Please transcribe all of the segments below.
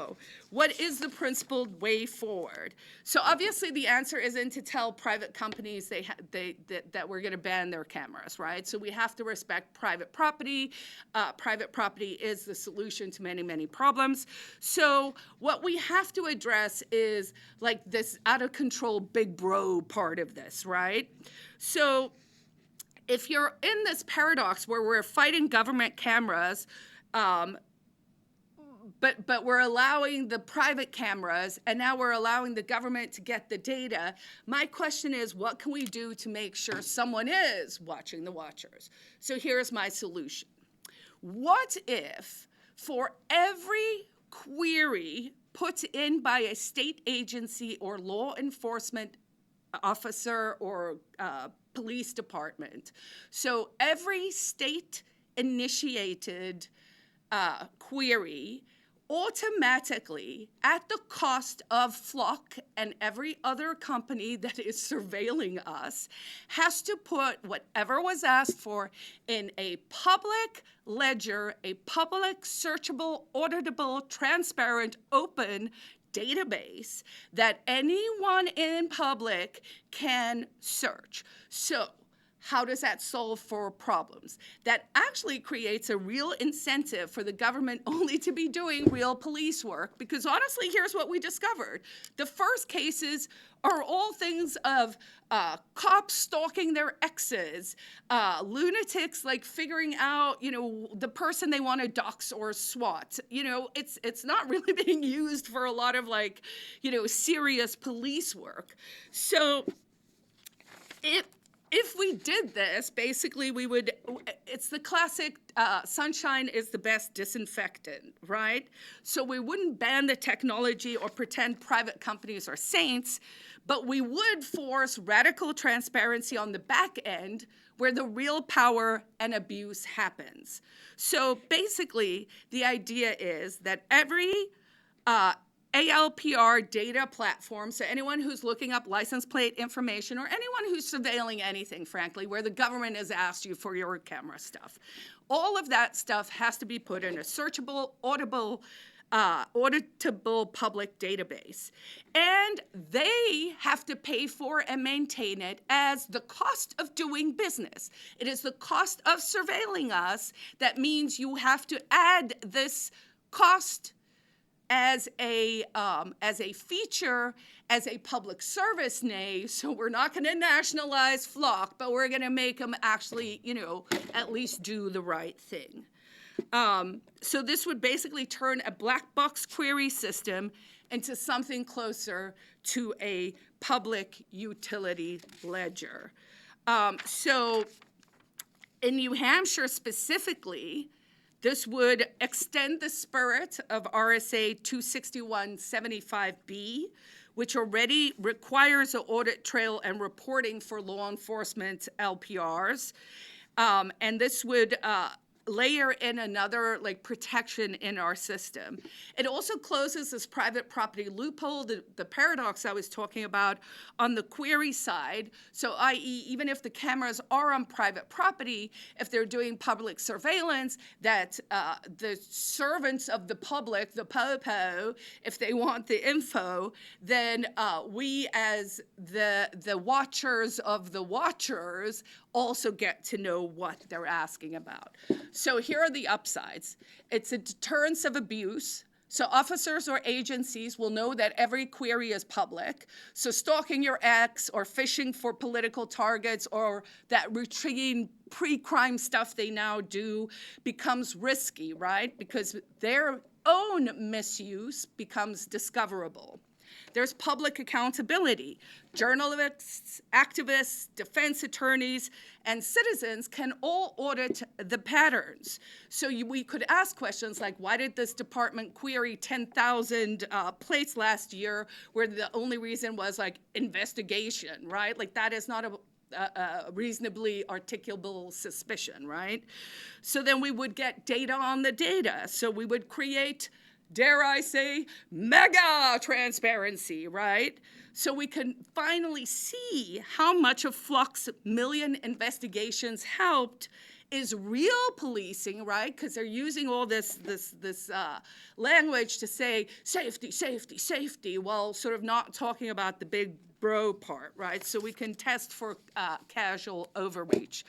So what is the principled way forward? So obviously the answer isn't to tell private companies that we're going to ban their cameras, right? So we have to respect private property. Private property is the solution to many, many problems. So what we have to address is like this out of control big bro part of this, right? So if you're in this paradox where we're fighting government cameras, but we're allowing the private cameras, and now we're allowing the government to get the data, my question is, what can we do to make sure someone is watching the watchers? So here's my solution. What if for every query put in by a state agency or law enforcement officer or police department, so every state-initiated query automatically, at the cost of Flock and every other company that is surveilling us, has to put whatever was asked for in a public ledger, a public, searchable, auditable, transparent, open database that anyone in public can search. So how does that solve for problems? That actually creates a real incentive for the government only to be doing real police work, because honestly, here's what we discovered. The first cases are all things of cops stalking their exes, lunatics like figuring out, the person they want to dox or swat. It's not really being used for a lot of serious police work. So if we did this, basically it's the classic sunshine is the best disinfectant, right? So we wouldn't ban the technology or pretend private companies are saints, but we would force radical transparency on the back end where the real power and abuse happens. So basically, the idea is that every ALPR data platform, so anyone who's looking up license plate information or anyone who's surveilling anything, frankly, where the government has asked you for your camera stuff, all of that stuff has to be put in a searchable, auditable public database. And they have to pay for and maintain it as the cost of doing business. It is the cost of surveilling us that means you have to add this cost as a feature, as a public service, so we're not going to nationalize Flock, but we're going to make them actually, at least do the right thing. So this would basically turn a black box query system into something closer to a public utility ledger. So in New Hampshire specifically, this would extend the spirit of RSA 261-75B, which already requires an audit trail and reporting for law enforcement LPRs. And this would layer in another protection in our system. It also closes this private property loophole, the paradox I was talking about on the query side. So i.e., even if the cameras are on private property, if they're doing public surveillance, that the servants of the public, the po-po, if they want the info, then we as the watchers of the watchers also get to know what they're asking about. So here are the upsides. It's a deterrence of abuse. So officers or agencies will know that every query is public. So stalking your ex or fishing for political targets or that routine pre-crime stuff they now do becomes risky, right? Because their own misuse becomes discoverable. There's public accountability. Journalists, activists, defense attorneys, and citizens can all audit the patterns. So we could ask questions like, why did this department query 10,000 plates last year where the only reason was investigation, right? That is not a reasonably articulable suspicion, right? So then we would get data on the data. So we would create, dare I say, mega transparency, right? So we can finally see how much of Flock's million investigations helped is real policing, right? Because they're using all this language to say safety, safety, safety, while sort of not talking about the big bro part, right? So we can test for casual overreach.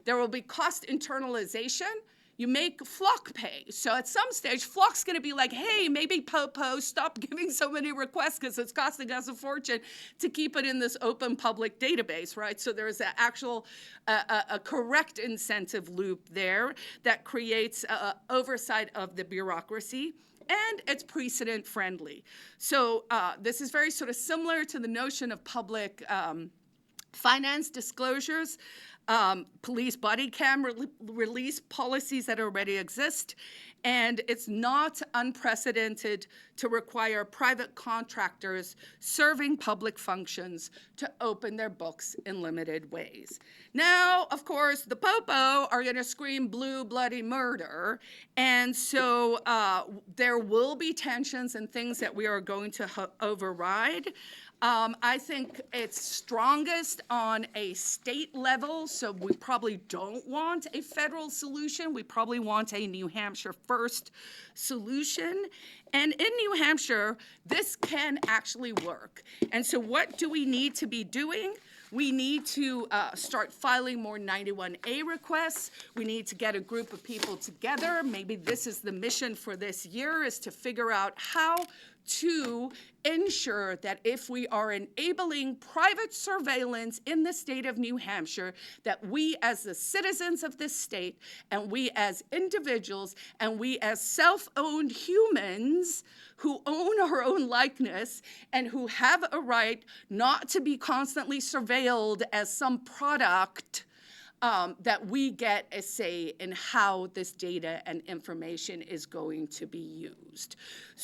There will be cost internalization. You make Flock pay. So at some stage, Flock's going to be like, hey, maybe Popo, stop giving so many requests because it's costing us a fortune to keep it in this open public database, right? So there's an actual, a correct incentive loop there that creates oversight of the bureaucracy. And it's precedent friendly. So this is very sort of similar to the notion of public finance disclosures. Police body cam release policies that already exist, and it's not unprecedented to require private contractors serving public functions to open their books in limited ways. Now, of course, the Popo are going to scream blue bloody murder, and so there will be tensions and things that we are going to override. I think it's strongest on a state level, so we probably don't want a federal solution. We probably want a New Hampshire first solution. And in New Hampshire, this can actually work. And so what do we need to be doing? We need to start filing more 91A requests. We need to get a group of people together. Maybe this is the mission for this year, is to figure out how to ensure that if we are enabling private surveillance in the state of New Hampshire, that we as the citizens of this state, and we as individuals, and we as self-owned humans who own our own likeness and who have a right not to be constantly surveilled as some product, that we get a say in how this data and information is going to be used.